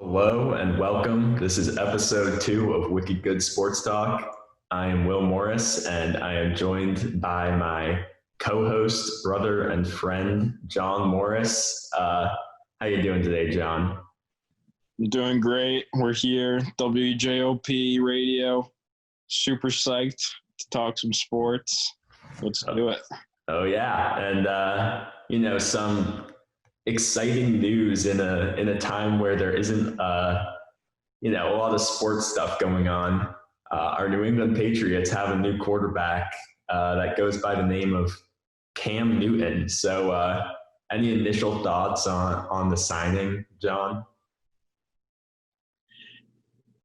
Hello and welcome. This is episode 2 of Wicked Good Sports Talk. I am Will Morris and I am joined by my co-host, brother, and friend, John Morris. How you doing today, John? I'm doing great. We're here, WJOP Radio. Super psyched to talk some sports. Let's do it. Oh yeah, and some exciting news in a time where there isn't a lot of sports stuff going on. Our New England Patriots have a new quarterback that goes by the name of Cam Newton. So, any initial thoughts on the signing, John?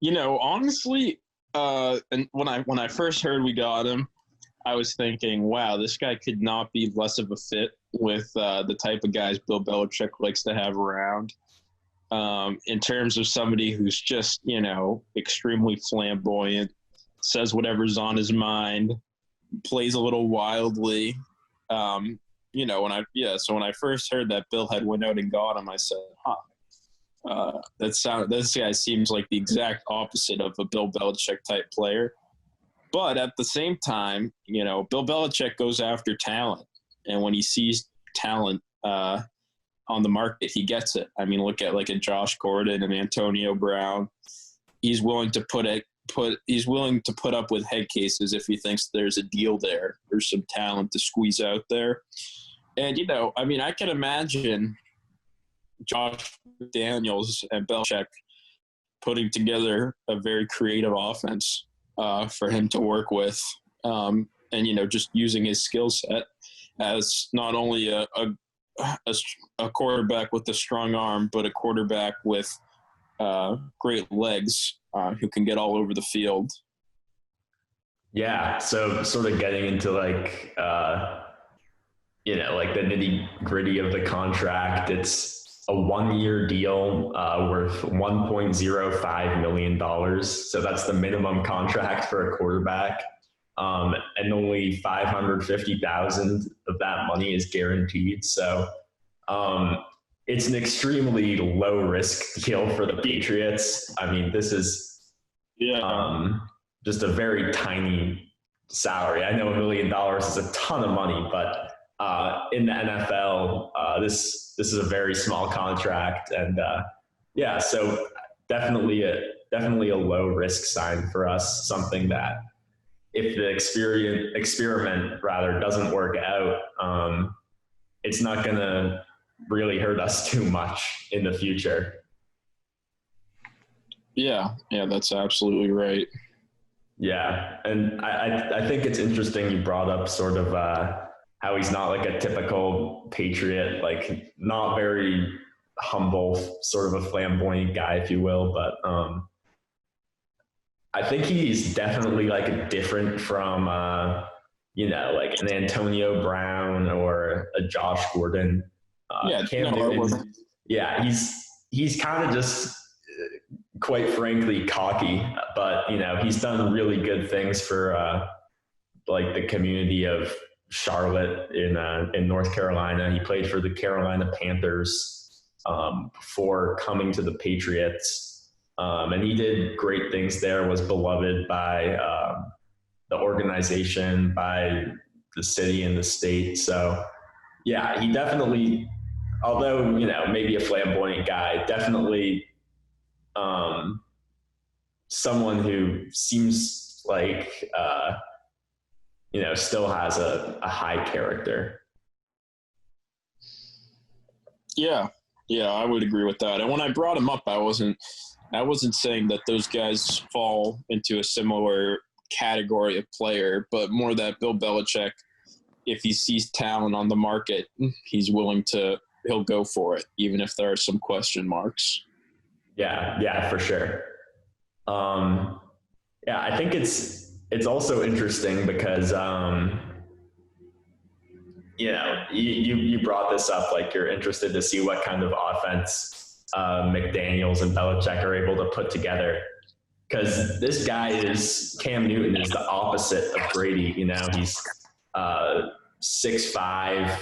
Honestly, and when I first heard we got him, I was thinking, wow, this guy could not be less of a fit with the type of guys Bill Belichick likes to have around. In terms of somebody who's just, extremely flamboyant, says whatever's on his mind, plays a little wildly. So when I first heard that Bill had went out and got him, I said, this guy seems like the exact opposite of a Bill Belichick type player. But at the same time, Bill Belichick goes after talent. And when he sees talent on the market, he gets it. I mean, look at a Josh Gordon and Antonio Brown. He's willing to put up with head cases if he thinks there's a deal there. There's some talent to squeeze out there. And, I can imagine Josh Daniels and Belichick putting together a very creative offense for him to work with, and just using his skill set as not only a quarterback with a strong arm, but a quarterback with great legs who can get all over the field. Yeah, so sort of getting into the nitty gritty of the contract. It's a 1-year deal worth $1.05 million. So that's the minimum contract for a quarterback. And only $550,000 of that money is guaranteed. So it's an extremely low risk deal for the Patriots. I mean, this is just a very tiny salary. I know $1 million is a ton of money, but in the NFL, this is a very small contract, and so definitely a low risk sign for us. Something that if the experiment rather doesn't work out, it's not going to really hurt us too much in the future. Yeah, that's absolutely right. Yeah, and I think it's interesting you brought up sort of how he's not like a typical Patriot, like not very humble, sort of a flamboyant guy, if you will. But I think he's definitely different from, like an Antonio Brown or a Josh Gordon. Cam Newton. Yeah, he's kind of just, quite frankly, cocky. But he's done really good things for the community of Charlotte in North Carolina. He played for the Carolina Panthers before coming to the Patriots, and he did great things there. Was beloved by the organization, by the city and the state. So yeah, he definitely, although maybe a flamboyant guy, definitely someone who seems like still has a high character. Yeah, I would agree with that. And when I brought him up, I wasn't saying that those guys fall into a similar category of player, but more that Bill Belichick, if he sees talent on the market, he'll go for it, even if there are some question marks. Yeah, for sure. I think it's also interesting because, you brought this up, like you're interested to see what kind of offense McDaniels and Belichick are able to put together. Because this guy Cam Newton is the opposite of Brady. He's 6'5",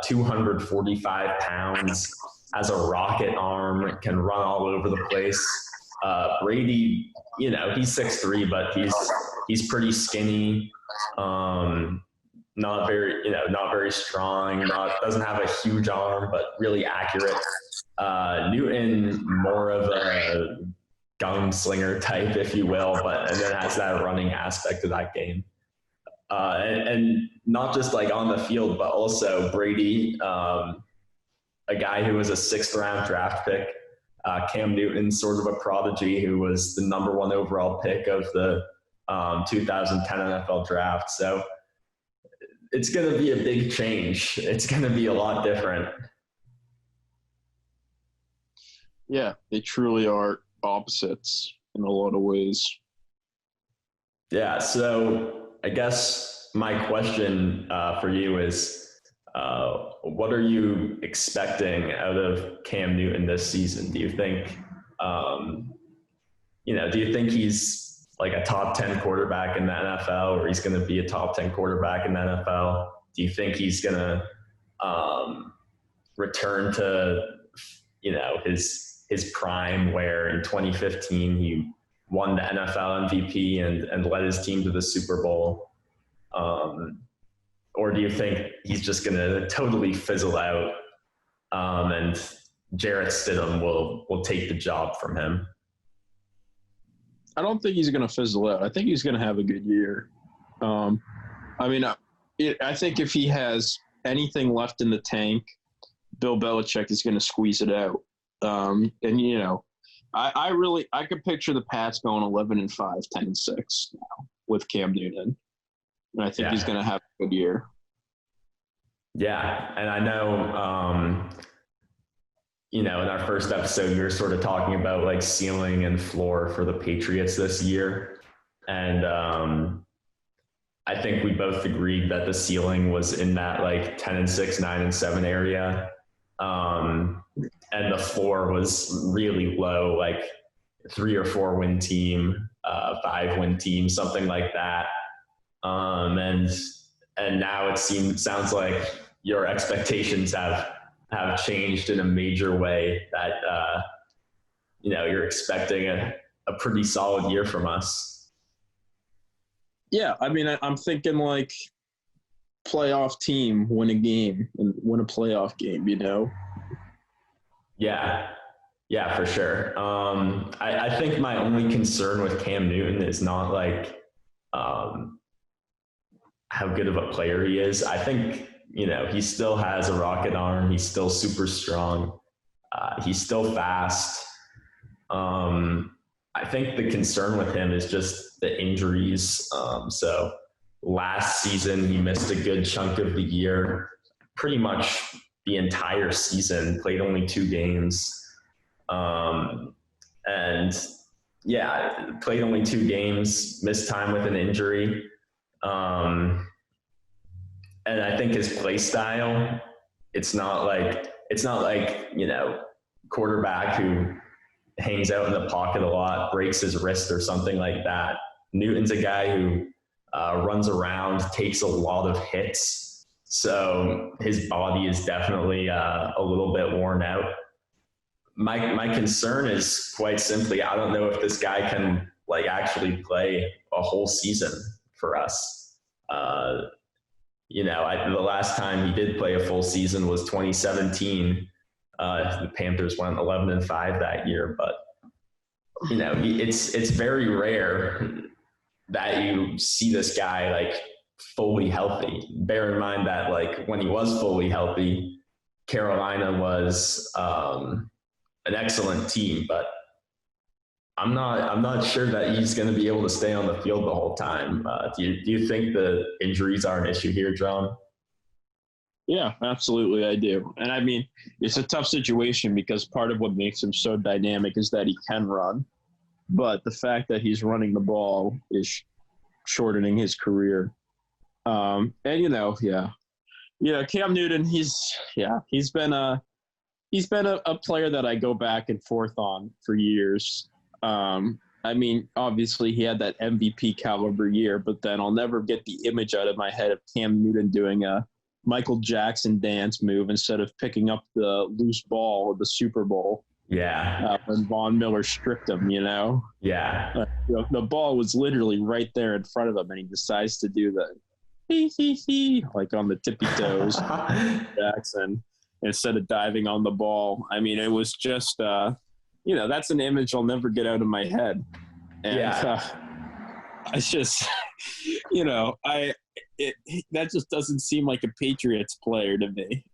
245 pounds. has a rocket arm, can run all over the place. Brady, you know, he's 6'3", but he's pretty skinny. Not very strong. Doesn't have a huge arm, but really accurate. Newton, more of a gunslinger type, if you will, and then has that running aspect of that game. And not just like on the field, but also Brady, a guy who was a 6th-round draft pick. Cam Newton, sort of a prodigy who was the number 1 overall pick of the 2010 NFL draft. So it's going to be a big change. It's going to be a lot different. Yeah, they truly are opposites in a lot of ways. Yeah, so I guess my question for you is, what are you expecting out of Cam Newton this season? Do you think, do you think he's like a top 10 quarterback in the NFL, or he's going to be a top 10 quarterback in the NFL? Do you think he's going to return to, his prime, where in 2015 he won the NFL MVP and led his team to the Super Bowl? Or do you think he's just going to totally fizzle out and Jarrett Stidham will take the job from him? I don't think he's going to fizzle out. I think he's going to have a good year. I think if he has anything left in the tank, Bill Belichick is going to squeeze it out. I could picture the Pats going 11-5, 10-6 now with Cam Newton. And I think he's going to have a good year. Yeah. And I know, in our first episode, you were sort of talking about like ceiling and floor for the Patriots this year. And I think we both agreed that the ceiling was in that like 10-6, 9-7 area. And the floor was really low, like 3 or 4 win team, 5 win team, something like that. And now it sounds like your expectations have changed in a major way, that, you're expecting a pretty solid year from us. Yeah. I mean, I'm thinking like playoff team, win a game and win a playoff game, Yeah, for sure. I think my only concern with Cam Newton is not like, how good of a player he is. I think, he still has a rocket arm. He's still super strong. He's still fast. I think the concern with him is just the injuries. So last season, he missed a good chunk of the year, pretty much the entire season, played only 2 games. Played only 2 games, missed time with an injury. And I think his play style, it's not like, quarterback who hangs out in the pocket a lot, breaks his wrist or something like that. Newton's a guy who runs around, takes a lot of hits. So his body is definitely a little bit worn out. My concern is quite simply, I don't know if this guy can like actually play a whole season for us. The last time he did play a full season was 2017. The Panthers went 11-5 that year, but it's very rare that you see this guy like fully healthy. Bear in mind that like when he was fully healthy, Carolina was an excellent team, but I'm not sure that he's going to be able to stay on the field the whole time. Do you think the injuries are an issue here, John? Yeah, absolutely, I do. And I mean, it's a tough situation because part of what makes him so dynamic is that he can run, but the fact that he's running the ball is shortening his career. Cam Newton, he's been a player that I go back and forth on for years. Obviously he had that MVP caliber year, but then I'll never get the image out of my head of Cam Newton doing a Michael Jackson dance move instead of picking up the loose ball of the Super Bowl. Yeah. When Von Miller stripped him, Yeah. The ball was literally right there in front of him, and he decides to do the like on the tippy toes, Jackson, instead of diving on the ball. I mean, it was just, that's an image I'll never get out of my head. And it's just, that just doesn't seem like a Patriots player to me.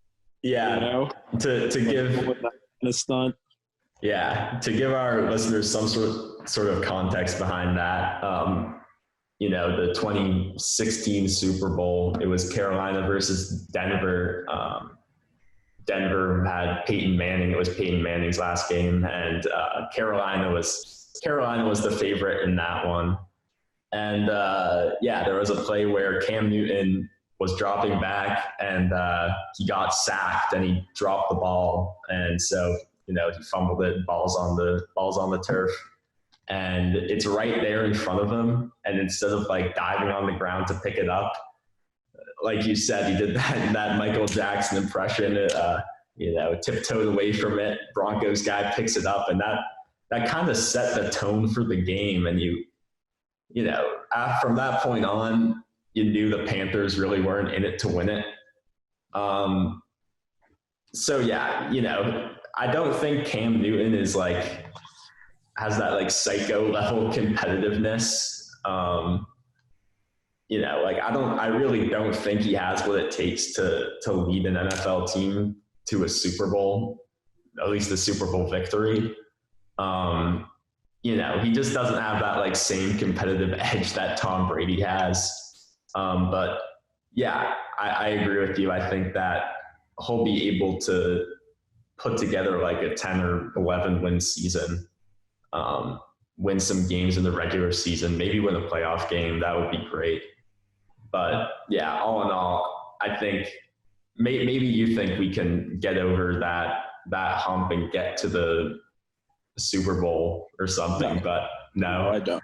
Yeah. To give a stunt. Yeah. To give our listeners some sort of context behind that, the 2016 Super Bowl, it was Carolina versus Denver. Denver had Peyton Manning. It was Peyton Manning's last game, and Carolina was the favorite in that one. And there was a play where Cam Newton was dropping back, and he got sacked, and he dropped the ball, and so he fumbled it. Balls on the turf. And it's right there in front of him. And instead of like diving on the ground to pick it up, like you said, he did that Michael Jackson impression, tiptoed away from it. Broncos guy picks it up, and that kind of set the tone for the game. And from that point on, you knew the Panthers really weren't in it to win it. I don't think Cam Newton is has that psycho level competitiveness. I really don't think he has what it takes to lead an NFL team to a Super Bowl, at least a Super Bowl victory. He just doesn't have that same competitive edge that Tom Brady has. But yeah, I agree with you. I think that he'll be able to put together a 10 or 11 win season, win some games in the regular season, maybe win a playoff game. That would be great. But yeah, all in all, I think maybe you think we can get over that hump and get to the Super Bowl or something, but no, I don't.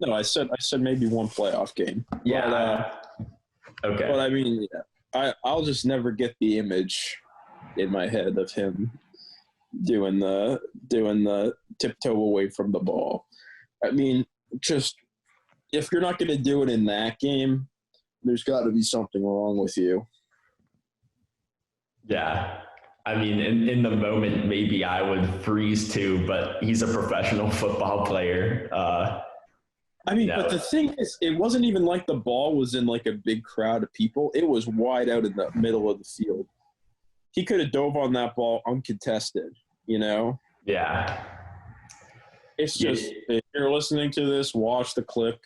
No, I said maybe one playoff game. Yeah. Okay. But I mean, I'll just never get the image in my head of him doing the tiptoe away from the ball. I mean, just if you're not going to do it in that game, there's got to be something wrong with you. Yeah. I mean, in the moment, maybe I would freeze too, but he's a professional football player. But the thing is, it wasn't even like the ball was in a big crowd of people. It was wide out in the middle of the field. He could have dove on that ball uncontested, Yeah. It's just, if you're listening to this, watch the clip.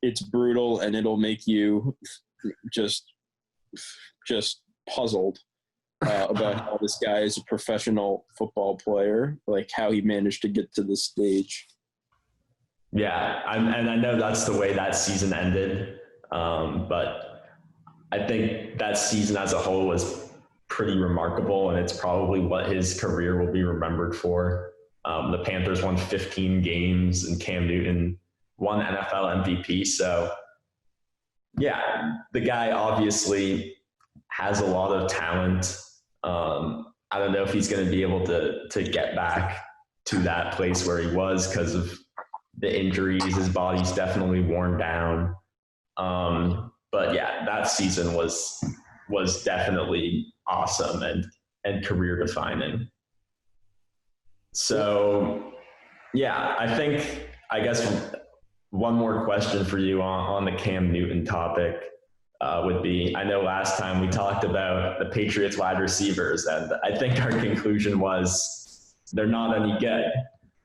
It's brutal, and it'll make you just puzzled about how this guy is a professional football player, how he managed to get to this stage. Yeah, and I know that's the way that season ended, but I think that season as a whole was pretty remarkable, and it's probably what his career will be remembered for. The Panthers won 15 games, and Cam Newton won NFL MVP. So, yeah, the guy obviously has a lot of talent. I don't know if he's going to be able to get back to that place where he was because of the injuries. His body's definitely worn down. But yeah, that season was definitely awesome and career defining. So yeah, I guess one more question for you on the Cam Newton topic would be, I know last time we talked about the Patriots wide receivers, and I think our conclusion was they're not any good.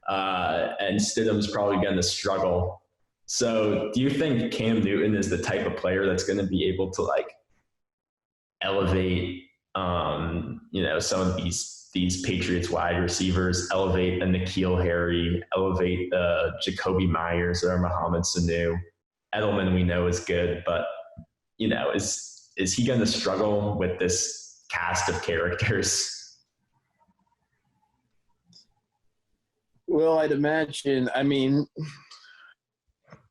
And Stidham's probably going to struggle. So do you think Cam Newton is the type of player that's going to be able to elevate, some of these Patriots wide receivers, elevate a N'Keal Harry, elevate Jacoby Myers or Mohamed Sanu? Edelman we know is good, but is he going to struggle with this cast of characters? Well, I'd imagine him and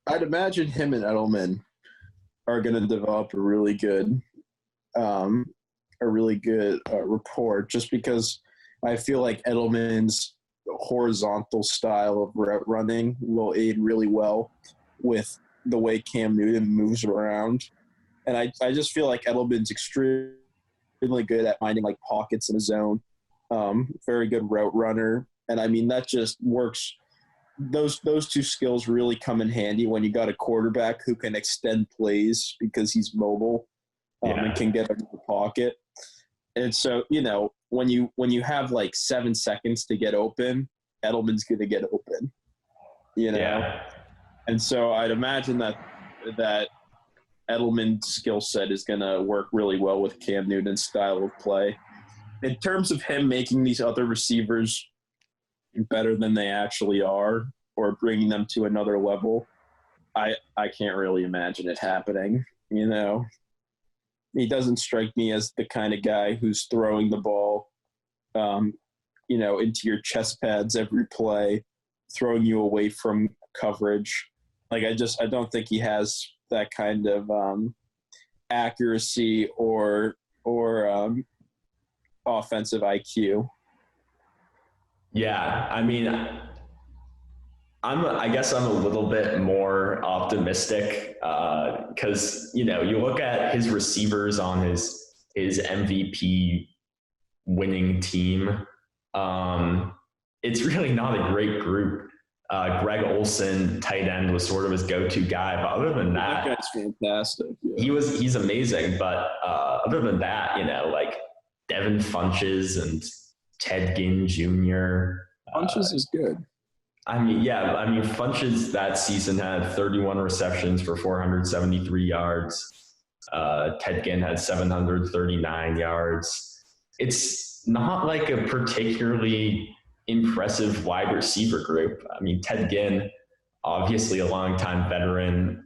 Edelman are going to develop a really good a really good report, just because I feel like Edelman's horizontal style of route running will aid really well with the way Cam Newton moves around. And I just feel like Edelman's extremely good at finding like pockets in the zone. Very good route runner. And I mean, that just works. Those two skills really come in handy when you got a quarterback who can extend plays because he's mobile and can get into the pocket. And so, you know, when you have like 7 seconds to get open, Edelman's going to get open, you know? Yeah. And so I'd imagine that Edelman's skill set is going to work really well with Cam Newton's style of play. In terms of him making these other receivers better than they actually are or bringing them to another level, I can't really imagine it happening, you know? He doesn't strike me as the kind of guy who's throwing the ball, you know, into your chest pads every play, throwing you away from coverage. Like, I don't think he has that kind of accuracy or offensive IQ. Yeah, I mean, I guess I'm a little bit more optimistic because, you know, you look at his receivers on his MVP winning team. It's really not a great group. Greg Olsen, tight end, was sort of his go-to guy. But other than that guy's fantastic. Yeah. He's amazing. But other than that, you know, like Devin Funchess and Ted Ginn Jr. Funchess is good. Funchess that season had 31 receptions for 473 yards. Ted Ginn had 739 yards. It's not like a particularly impressive wide receiver group. I mean, Ted Ginn, obviously a longtime veteran.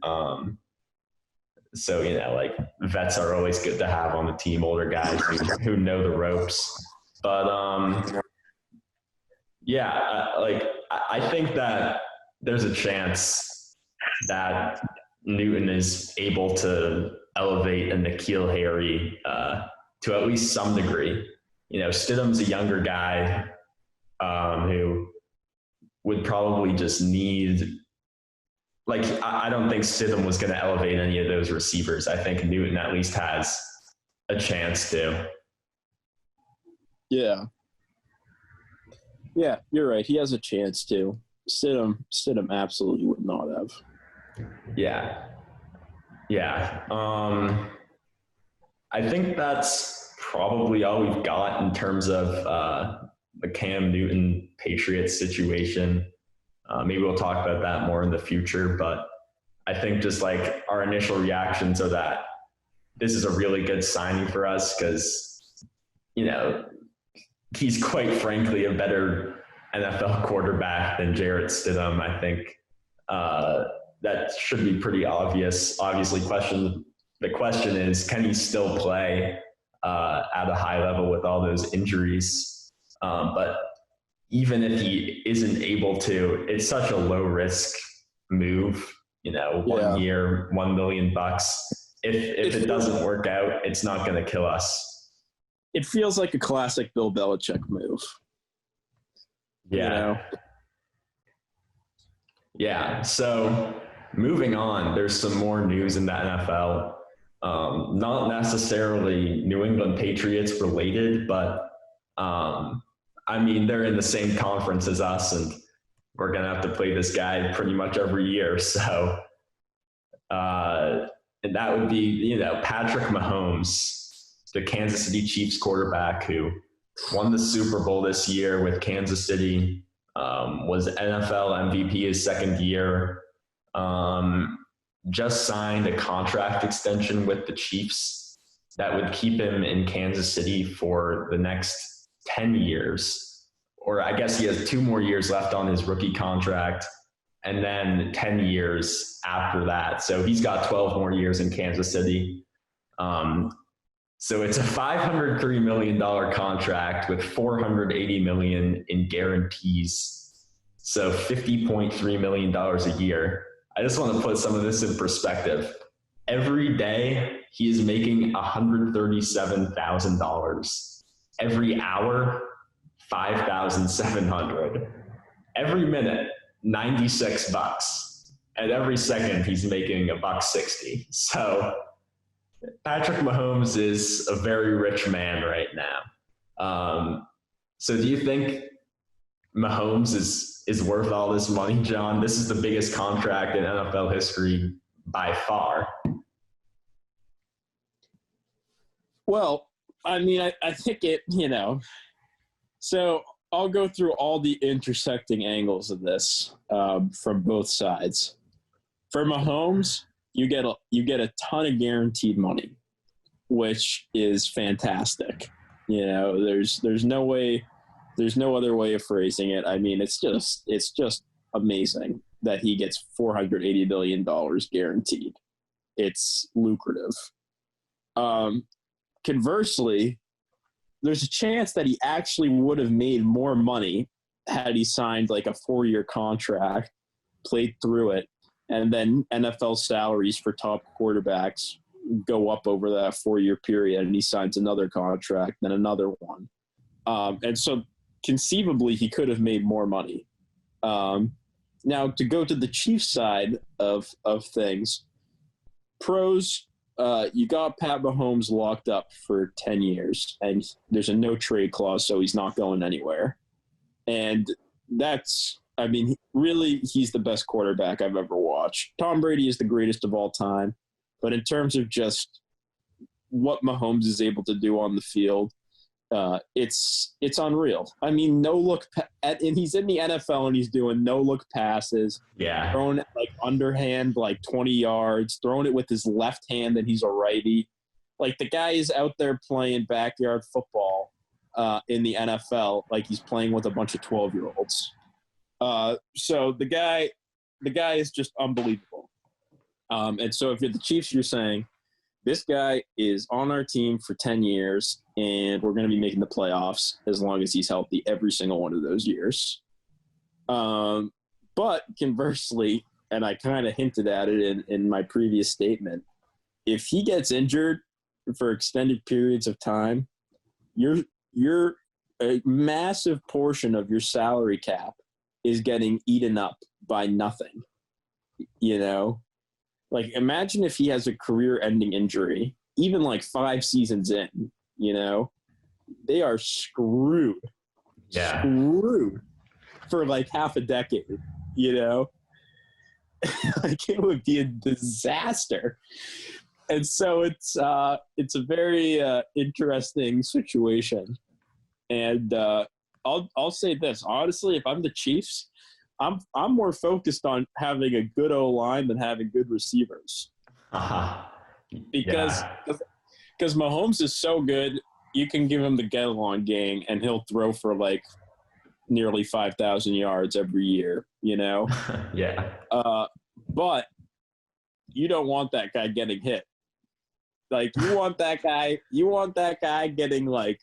So, you know, like vets are always good to have on the team, older guys who know the ropes. But I think that there's a chance that Newton is able to elevate a N'Keal Harry to at least some degree. You know, Stidham's a younger guy who would probably just need, like, I don't think Stidham was going to elevate any of those receivers. I think Newton at least has a chance to. Yeah. Yeah, you're right. He has a chance to. Stidham absolutely would not have. Yeah. I think that's probably all we've got in terms of the Cam Newton Patriots situation. Maybe we'll talk about that more in the future, but I think just like our initial reactions are that this is a really good signing for us because, you know, he's quite frankly a better NFL quarterback than Jarrett Stidham. I think that should be pretty obvious. Obviously, the question is, can he still play at a high level with all those injuries? But even if he isn't able to, it's such a low risk move. You know, 1 year, $1 million. If it doesn't work out, it's not going to kill us. It feels like a classic Bill Belichick move. Yeah. You know? Yeah. So moving on, there's some more news in the NFL. Not necessarily New England Patriots related, but I mean, they're in the same conference as us, and we're going to have to play this guy pretty much every year. So, and that would be, you know, Patrick Mahomes, the Kansas City Chiefs quarterback who won the Super Bowl this year with Kansas City, was NFL MVP his second year, just signed a contract extension with the Chiefs that would keep him in Kansas City for the next 10 years. Or I guess he has 2 more years left on his rookie contract and then 10 years after that. So he's got 12 more years in Kansas City. So it's a $503 million contract with $480 million in guarantees. So $50.3 million a year. I just want to put some of this in perspective. Every day he is making $137,000. Every hour, $5,700. Every minute, $96. And every second, he's making $1.60. So Patrick Mahomes is a very rich man right now. So do you think Mahomes is worth all this money, John? This is the biggest contract in NFL history by far. Well, I mean, I think it, so I'll go through all the intersecting angles of this from both sides. For Mahomes, you get a ton of guaranteed money, which is fantastic. There's no other way of phrasing it. I mean, it's just amazing that he gets $480 million guaranteed. It's lucrative. Conversely, there's a chance that he actually would have made more money had he signed like a 4-year contract, played through it, and then NFL salaries for top quarterbacks go up over that 4-year period, and he signs another contract, then another one. And so conceivably he could have made more money. Now, to go to the Chiefs side of things, pros, you got Pat Mahomes locked up for 10 years, and there's a no-trade clause, so he's not going anywhere. And that's, I mean, really, he's the best quarterback I've ever watched. Tom Brady is the greatest of all time, but in terms of just what Mahomes is able to do on the field, it's unreal. I mean, and he's in the NFL and he's doing no-look passes. Yeah. Throwing it like underhand, like 20 yards, throwing it with his left hand, and he's a righty. Like, the guy is out there playing backyard football in the NFL like he's playing with a bunch of 12-year-olds. So the guy is just unbelievable. And so if you're the Chiefs, you're saying, this guy is on our team for 10 years, and we're going to be making the playoffs as long as he's healthy every single one of those years. But conversely, and I kind of hinted at it in my previous statement, if he gets injured for extended periods of time, you're a massive portion of your salary cap is getting eaten up by nothing, Like, imagine if he has a career-ending injury, even like 5 seasons in, they are screwed. Yeah. Screwed for like half a decade, Like, it would be a disaster. And so it's a very interesting situation. And I'll say this, honestly, if I'm the Chiefs, I'm more focused on having a good O-line than having good receivers. Because Mahomes is so good, you can give him the get-along game, and he'll throw for like nearly 5,000 yards every year, Yeah. But you don't want that guy getting hit. Like, you want that guy getting like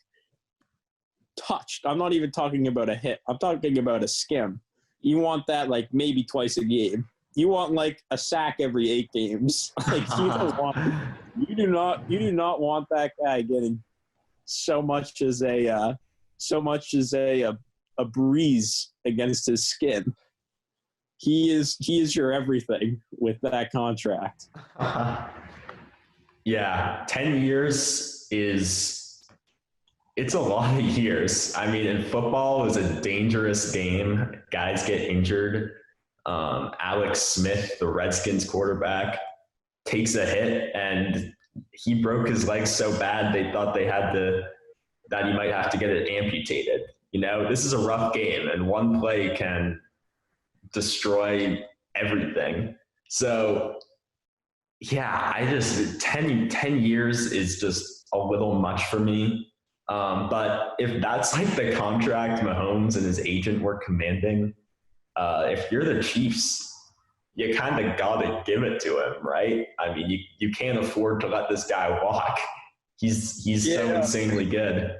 touched. I'm not even talking about a hit. I'm talking about a skim. You want that like maybe twice a game. You want like a sack every 8 games. Like, you do not want that guy getting so much as a breeze against his skin. He is your everything with that contract. Yeah, 10 years it's a lot of years. I mean, in football, it's a dangerous game. Guys get injured. Alex Smith, the Redskins quarterback, takes a hit, and he broke his leg so bad they thought that he might have to get it amputated. This is a rough game, and one play can destroy everything. So, yeah, 10 years is just a little much for me. But if that's like the contract Mahomes and his agent were commanding, if you're the Chiefs, you kind of got to give it to him, right? I mean, you can't afford to let this guy walk. He's so insanely good.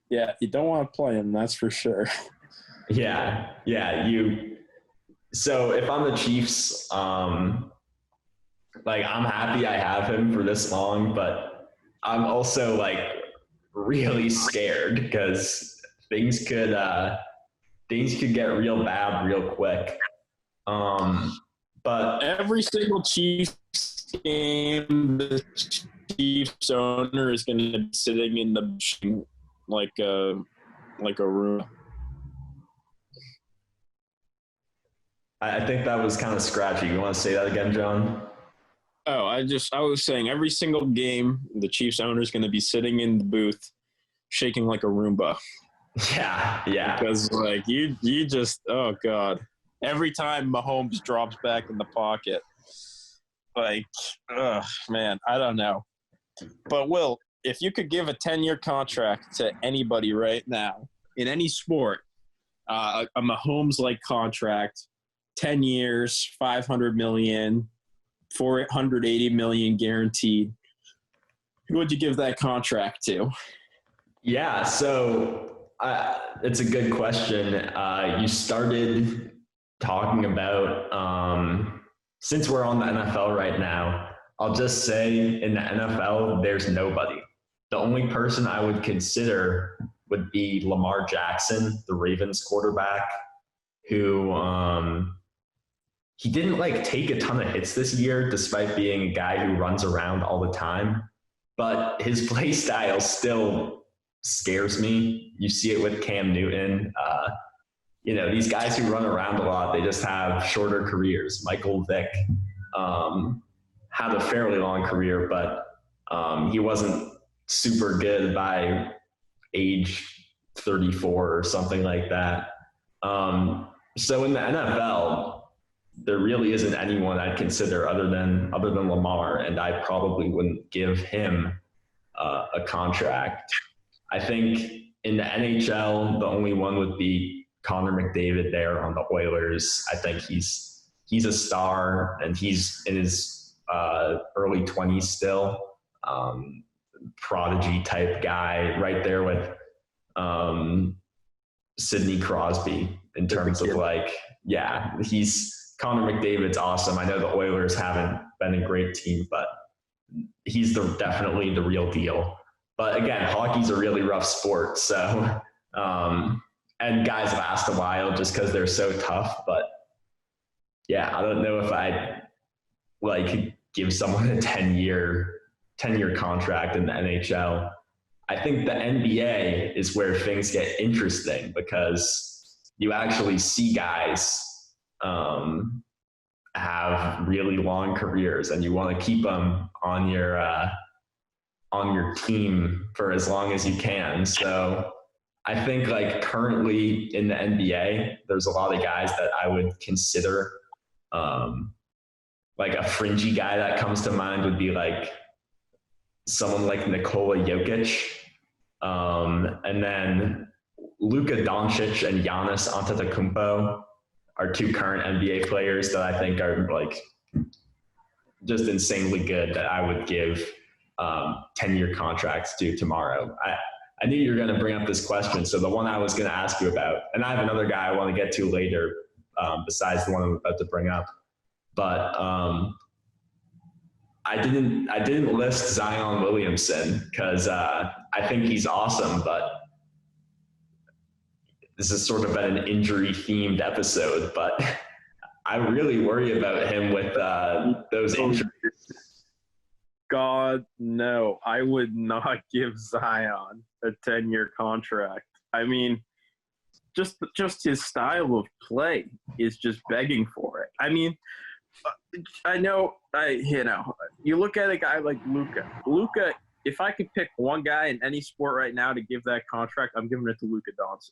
Yeah, you don't want to play him, that's for sure. Yeah. So if I'm the Chiefs, like, I'm happy I have him for this long, but I'm also like really scared because things could get real bad real quick. But every single Chiefs game, the Chiefs owner is going to be sitting in the like a room. I think that was kind of scratchy. You want to say that again, John? Oh, I was saying every single game, the Chiefs owner is going to be sitting in the booth, shaking like a Roomba. Yeah. Because like you just, oh God, every time Mahomes drops back in the pocket, like, man, I don't know. But Will, if you could give a 10-year contract to anybody right now in any sport, a Mahomes-like contract, 10 years, $500 million, $480 million guaranteed, who would you give that contract to? Yeah, so it's a good question. You started talking about, since we're on the NFL right now, I'll just say in the NFL, there's nobody. The only person I would consider would be Lamar Jackson, the Ravens quarterback, who he didn't like take a ton of hits this year, despite being a guy who runs around all the time. But his play style still scares me. You see it with Cam Newton. These guys who run around a lot, they just have shorter careers. Michael Vick had a fairly long career, but he wasn't super good by age 34 or something like that. So in the NFL, there really isn't anyone I'd consider other than Lamar, and I probably wouldn't give him a contract. I think in the NHL, the only one would be Connor McDavid there on the Oilers. I think he's a star, and he's in his early 20s still. Prodigy type guy, right there with Sidney Crosby in terms of Connor McDavid's awesome. I know the Oilers haven't been a great team, but he's definitely the real deal. But again, hockey's a really rough sport. So, and guys last a while just because they're so tough. But yeah, I don't know if I'd like give someone a 10-year contract in the NHL. I think the NBA is where things get interesting because you actually see guys have really long careers, and you want to keep them on your team for as long as you can. So I think like currently in the NBA, there's a lot of guys that I would consider. Like a fringy guy that comes to mind would be like someone like Nikola Jokic, and then Luka Doncic and Giannis Antetokounmpo are two current NBA players that I think are like just insanely good that I would give 10-year contracts to tomorrow. I knew you were going to bring up this question. So the one I was going to ask you about, and I have another guy I want to get to later besides the one I'm about to bring up, but I didn't list Zion Williamson because I think he's awesome, but this has sort of been an injury-themed episode, but I really worry about him with those injuries. God, no. I would not give Zion a 10-year contract. I mean, just his style of play is just begging for it. I mean, you look at a guy like Luka. Luka, if I could pick one guy in any sport right now to give that contract, I'm giving it to Luka Doncic.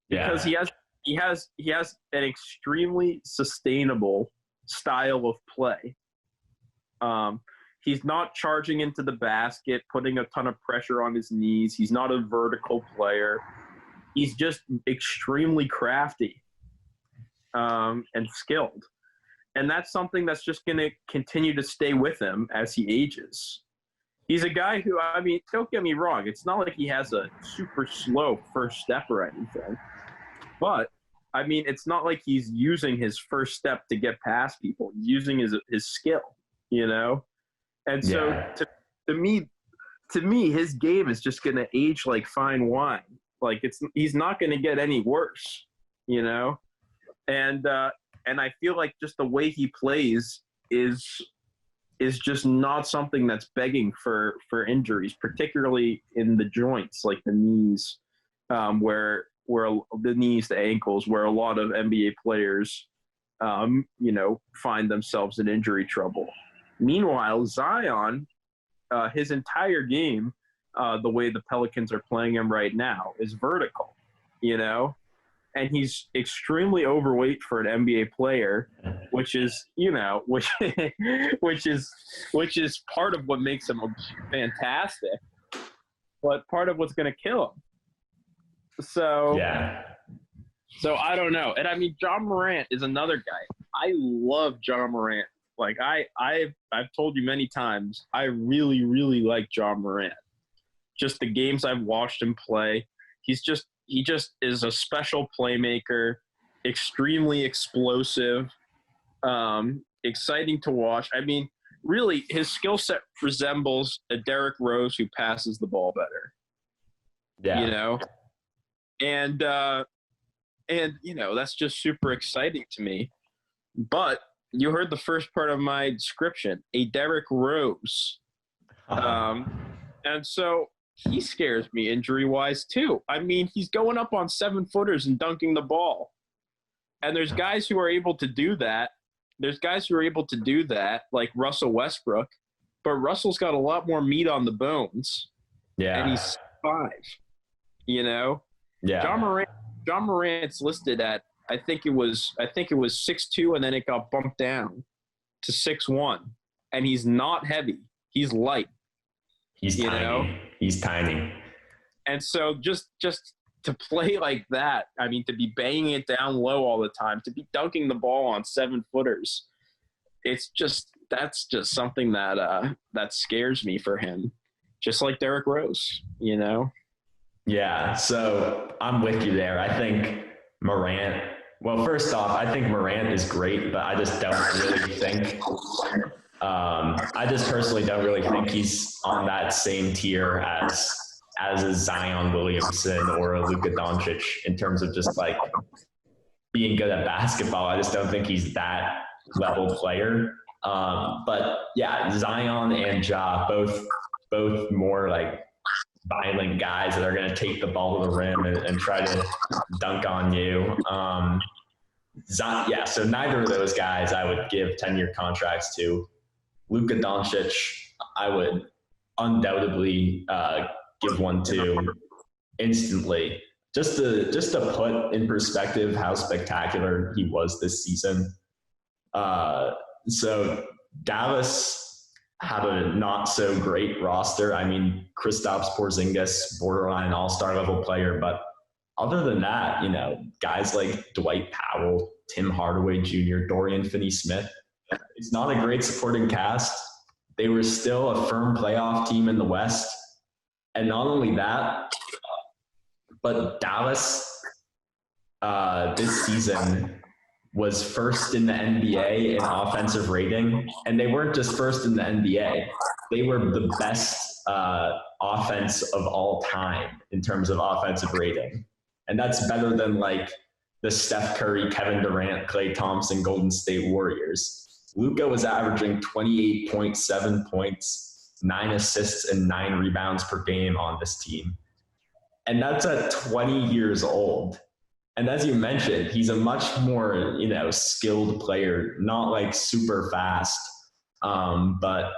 Because he has an extremely sustainable style of play. He's not charging into the basket, putting a ton of pressure on his knees. He's not a vertical player. He's just extremely crafty and skilled. And that's something that's just going to continue to stay with him as he ages. He's a guy who, I mean, don't get me wrong. It's not like he has a super slow first step or anything. But, I mean, it's not like he's using his first step to get past people. He's using his skill. you know? And so to me, his game is just going to age like fine wine. Like he's not going to get any worse, you know? And I feel like just the way he plays is just not something that's begging for injuries, particularly in the joints, like the knees, where the knees to ankles, where a lot of NBA players, find themselves in injury trouble. Meanwhile, Zion, his entire game, the way the Pelicans are playing him right now, is vertical, you know? And he's extremely overweight for an NBA player, which is part of what makes him fantastic, but part of what's going to kill him. So I don't know. And I mean, Ja Morant is another guy. I love Ja Morant. Like I've told you many times, I really, really like Ja Morant. Just the games I've watched him play, he just is a special playmaker, extremely explosive, exciting to watch. I mean, really, his skill set resembles a Derrick Rose who passes the ball better. Yeah. You know? And that's just super exciting to me. But you heard the first part of my description, a Derrick Rose. And so he scares me injury-wise too. I mean, he's going up on 7-footers and dunking the ball. And there's guys who are able to do that. Like Russell Westbrook. But Russell's got a lot more meat on the bones. Yeah. And he's 5, you know? Yeah. Ja Morant's listed at, I think it was 6'2", and then it got bumped down to 6'1". And he's not heavy. He's light. He's tiny. He's tiny. And so just to play like that, I mean, to be banging it down low all the time, to be dunking the ball on 7-footers, that's just something that scares me for him, just like Derrick Rose, you know? Yeah, so I'm with you there. I think Morant, well, first off, I think Morant is great, but I just don't really think I just personally don't really think he's on that same tier as a Zion Williamson or a Luka Doncic in terms of just like being good at basketball. I just don't think he's that level player. But yeah, Zion and Ja, both more like violent guys that are going to take the ball to the rim and try to dunk on you. So neither of those guys I would give 10-year contracts to. Luka Doncic, I would undoubtedly give one to instantly. Just to put in perspective how spectacular he was this season. So Dallas had a not so great roster. I mean, Kristaps Porzingis, borderline all-star level player, but other than that, you know, guys like Dwight Powell, Tim Hardaway Jr., Dorian Finney-Smith, it's not a great supporting cast. They were still a firm playoff team in the West. And not only that, but Dallas this season was first in the NBA in offensive rating. And they weren't just first in the NBA. They were the best offense of all time in terms of offensive rating. And that's better than like the Steph Curry, Kevin Durant, Klay Thompson, Golden State Warriors. Luka was averaging 28.7 points, 9 assists, and 9 rebounds per game on this team. And that's at 20 years old. And as you mentioned, he's a much more, skilled player, not like super fast, but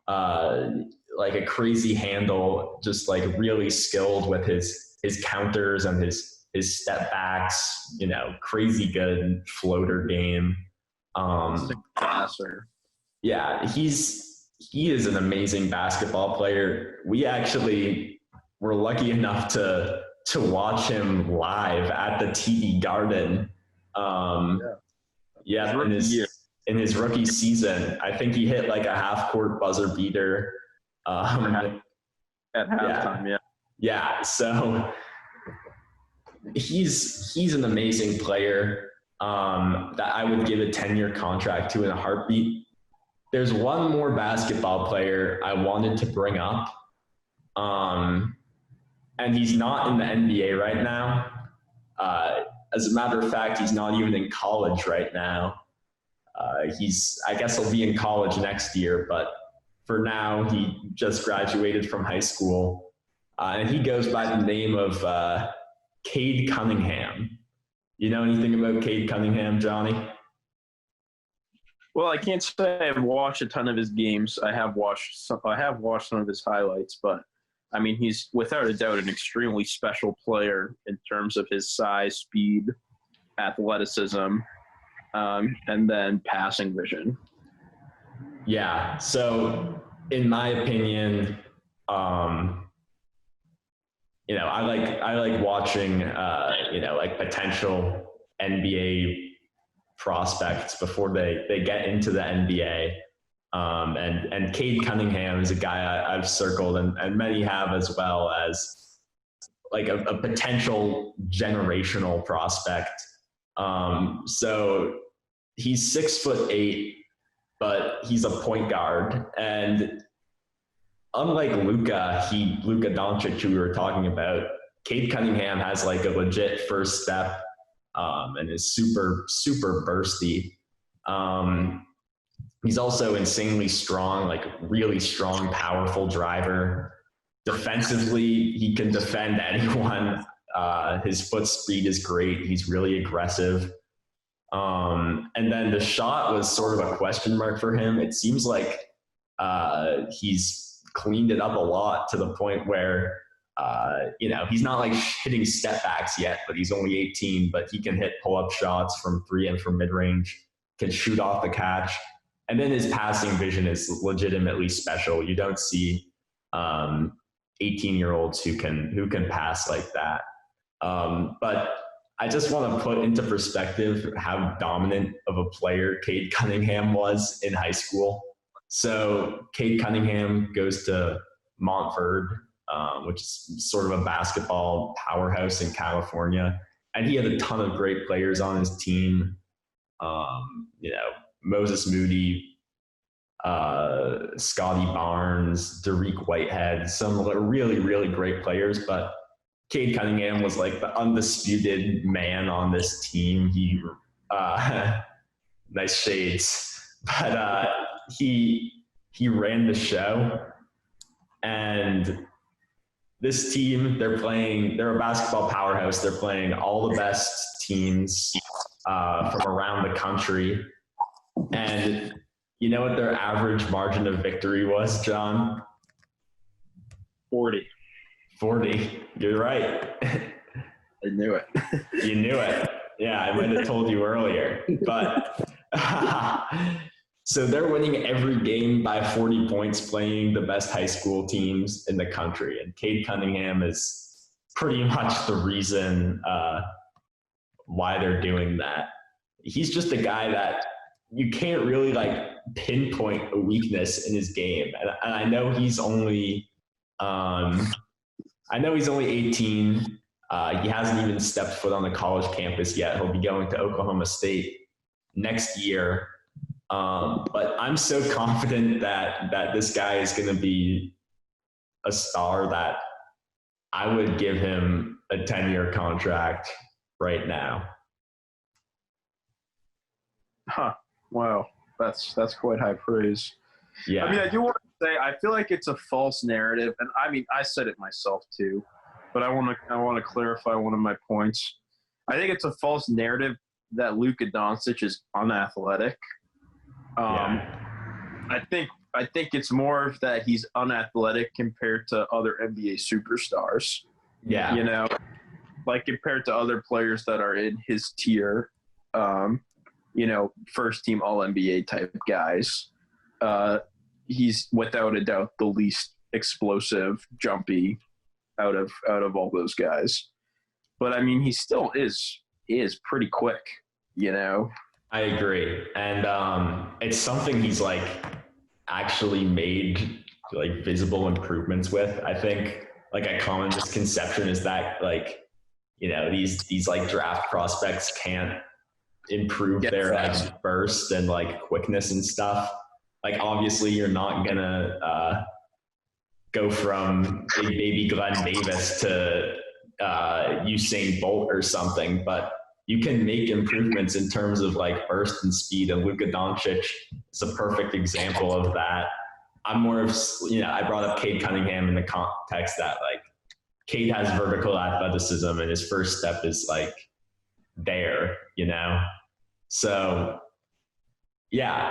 like a crazy handle, just like really skilled with his counters and his step backs, crazy good floater game. Passer. Yeah, he is an amazing basketball player. We actually were lucky enough to in the TD Garden. In his rookie season, I think he hit like a half-court buzzer beater at halftime. Yeah. So he's an amazing player that I would give a 10-year contract to in a heartbeat. there's one more basketball player I wanted to bring up. And he's not in the NBA right now. As a matter of fact, he's not even in college right now. I guess he'll be in college next year, but for now, he just graduated from high school. And he goes by the name of Cade Cunningham. You know anything about Cade Cunningham, Johnny? Well, I can't say I've watched a ton of his games. I have watched some of his highlights, but I mean, he's without a doubt an extremely special player in terms of his size, speed, athleticism, and then passing vision. Yeah. So, in my opinion, I like watching, like potential NBA prospects before they get into the NBA. And Cade Cunningham is a guy I've circled, and many have as well, as like a potential generational prospect. So he's 6'8", but he's a point guard, and unlike Luka Doncic, who we were talking about, Cade Cunningham has like a legit first step, and is super, super bursty. He's also insanely strong, like really strong, powerful driver. Defensively, he can defend anyone. His foot speed is great. He's really aggressive. And then the shot was sort of a question mark for him. It seems like he's cleaned it up a lot to the point where, he's not like hitting step backs yet, but he's only 18, but he can hit pull-up shots from 3 and from mid-range, can shoot off the catch. And then his passing vision is legitimately special. You don't see 18-year-olds who can pass like that. But I just want to put into perspective how dominant of a player Cade Cunningham was in high school. So Cade Cunningham goes to Montverde, which is sort of a basketball powerhouse in California. And he had a ton of great players on his team. Moses Moody, Scotty Barnes, Dariq Whitehead, some really, really great players. But Cade Cunningham was like the undisputed man on this team. He, nice shades, but he ran the show. And this team, they're a basketball powerhouse. They're playing all the best teams from around the country. And you know what their average margin of victory was, John? 40. You're right. I knew it. You knew it. Yeah, I might have told you earlier. But so they're winning every game by 40 points, playing the best high school teams in the country. And Cade Cunningham is pretty much the reason why they're doing that. He's just a guy that you can't really like pinpoint a weakness in his game. And I know he's only 18. He hasn't even stepped foot on the college campus yet. He'll be going to Oklahoma State next year. But I'm so confident that this guy is going to be a star that I would give him a 10-year contract right now. Huh. Wow. That's quite high praise. Yeah. I mean, I do want to say, I feel like it's a false narrative. And I mean, I said it myself too, but I want to clarify one of my points. I think it's a false narrative that Luka Doncic is unathletic. I think it's more that he's unathletic compared to other NBA superstars. Yeah. Like compared to other players that are in his tier, first team All-NBA type guys. He's without a doubt the least explosive, jumpy out of all those guys. But I mean, he still is pretty quick, I agree. And it's something he's like actually made like visible improvements with. I think like a common misconception is that like, these like draft prospects can't improve their like burst and like quickness and stuff. Like, obviously, you're not going to go from big baby Glenn Davis to Usain Bolt or something, but you can make improvements in terms of like burst and speed. And Luka Doncic is a perfect example of that. I'm more of, I brought up Cade Cunningham in the context that like Cade has vertical athleticism and his first step is like there, So yeah,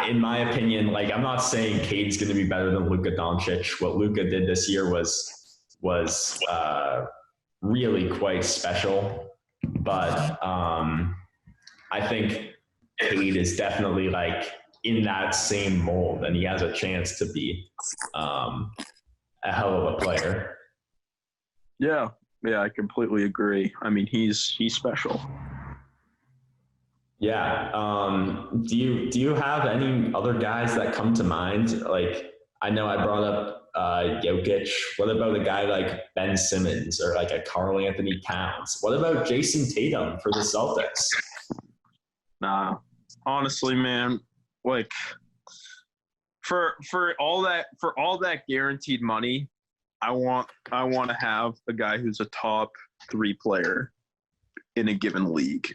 in my opinion, like I'm not saying Cade's going to be better than Luka Doncic. What Luka did this year was really quite special, but I think Cade is definitely like in that same mold, and he has a chance to be a hell of a player. Yeah, I completely agree. I mean, he's special. Yeah. Do you have any other guys that come to mind? Like, I know I brought up Jokic. What about a guy like Ben Simmons or like a Karl Anthony Towns? What about Jason Tatum for the Celtics? Nah, honestly, man, like for all that guaranteed money, I want to have a guy who's a top 3 player in a given league.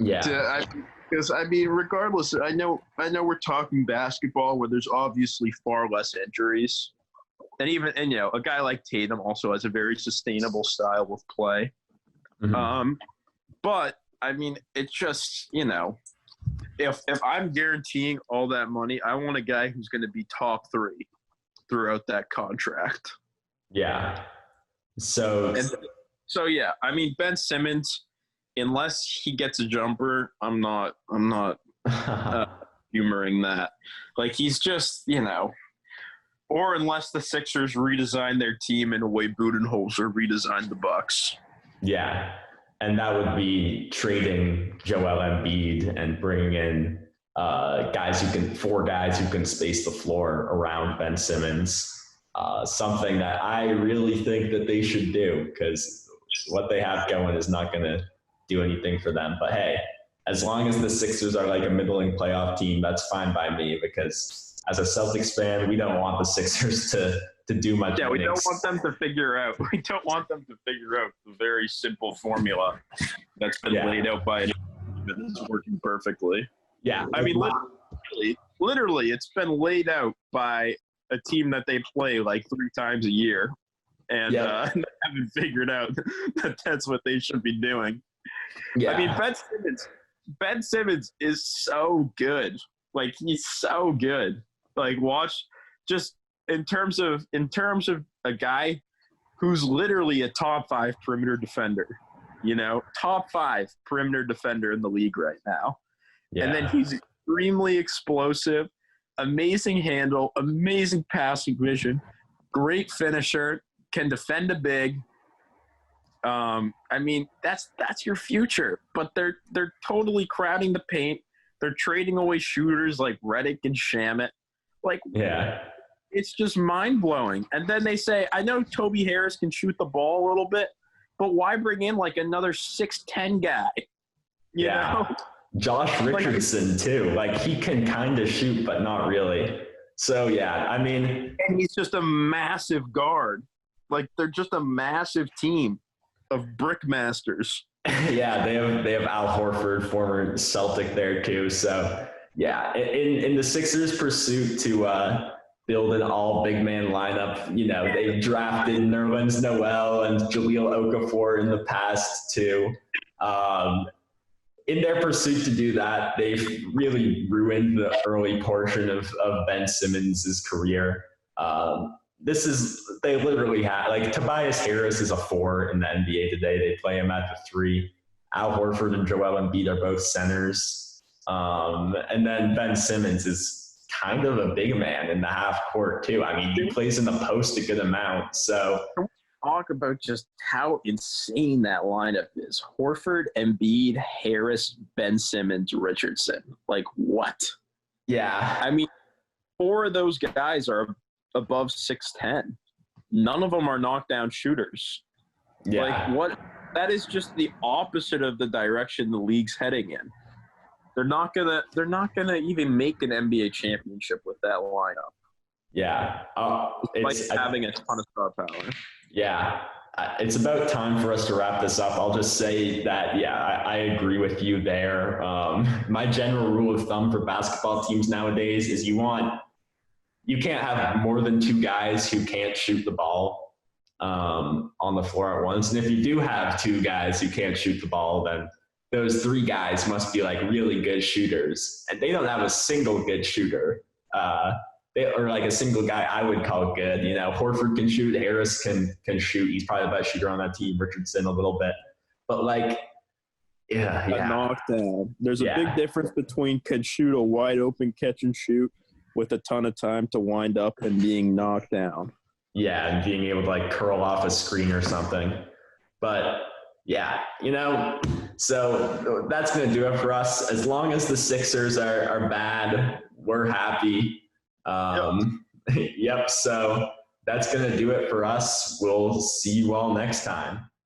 Yeah. Because I mean, regardless, I know we're talking basketball where there's obviously far less injuries, and a guy like Tatum also has a very sustainable style of play. Mm-hmm. But I mean, it's just if I'm guaranteing all that money, I want a guy who's going to be top 3 throughout that contract. Yeah. So yeah, I mean, Ben Simmons, unless he gets a jumper, I'm not humoring that. Like, he's just, or unless the Sixers redesign their team in a way Budenholzer redesigned the Bucks. Yeah, and that would be trading Joel Embiid and bringing in 4 guys who can space the floor around Ben Simmons. Something that I really think that they should do, because what they have going is not going to do anything for them. But hey, as long as the Sixers are like a middling playoff team, that's fine by me, because as a Celtics fan, we don't want the Sixers to do much. Yeah, we don't want them to figure out. We don't want them to figure out the very simple formula that's been laid out by that is working perfectly. Yeah, I mean, literally, it's been laid out by a team that they play like 3 times a year, and haven't figured out that that's what they should be doing. Yeah. I mean, Ben Simmons is so good. Like, he's so good. Like, watch, just in terms of a guy who's literally a top 5 perimeter defender, top 5 perimeter defender in the league right now. Yeah. And then he's extremely explosive, amazing handle, amazing passing vision, great finisher, can defend a big. I mean, that's your future, but they're totally crowding the paint. They're trading away shooters like Redick and Shamet. Like, yeah, it's just mind blowing. And then they say, I know Toby Harris can shoot the ball a little bit, but why bring in like another 6'10" guy? You know? Josh Richardson too. Like, he can kind of shoot, but not really. So yeah, I mean, and he's just a massive guard. Like, they're just a massive team of brickmasters. Yeah, they have Al Horford, former Celtic, there too. So yeah, in the Sixers' pursuit to build an all big man lineup, they drafted Nerlens Noel and Jahlil Okafor in the past too. In their pursuit to do that, they've really ruined the early portion of Ben Simmons' career. They literally have, like, Tobias Harris is a 4 in the NBA today. They play him at the 3. Al Horford and Joel Embiid are both centers. And then Ben Simmons is kind of a big man in the half court too. I mean, he plays in the post a good amount. So talk about just how insane that lineup is. Horford, Embiid, Harris, Ben Simmons, Richardson. Like, what? Yeah. I mean, 4 of those guys are above 6'10". None of them are knockdown shooters. Yeah. Like, what? That is just the opposite of the direction the league's heading in. They're not gonna even make an NBA championship with that lineup. Yeah, it's like having a ton of star power. Yeah, it's about time for us to wrap this up. I'll just say that, I agree with you there. My general rule of thumb for basketball teams nowadays is you can't have more than 2 guys who can't shoot the ball on the floor at once. And if you do have 2 guys who can't shoot the ball, then those 3 guys must be like really good shooters. And they don't have a single good shooter. Or like a single guy I would call good. You know, Horford can shoot, Harris can shoot. He's probably the best shooter on that team. Richardson a little bit. But like, knocked down. There's a big difference between can shoot a wide open catch and shoot with a ton of time to wind up and being knocked down. Yeah, and being able to like curl off a screen or something. But yeah, so that's going to do it for us. As long as the Sixers are bad, we're happy. Yep. So that's going to do it for us. We'll see you all next time.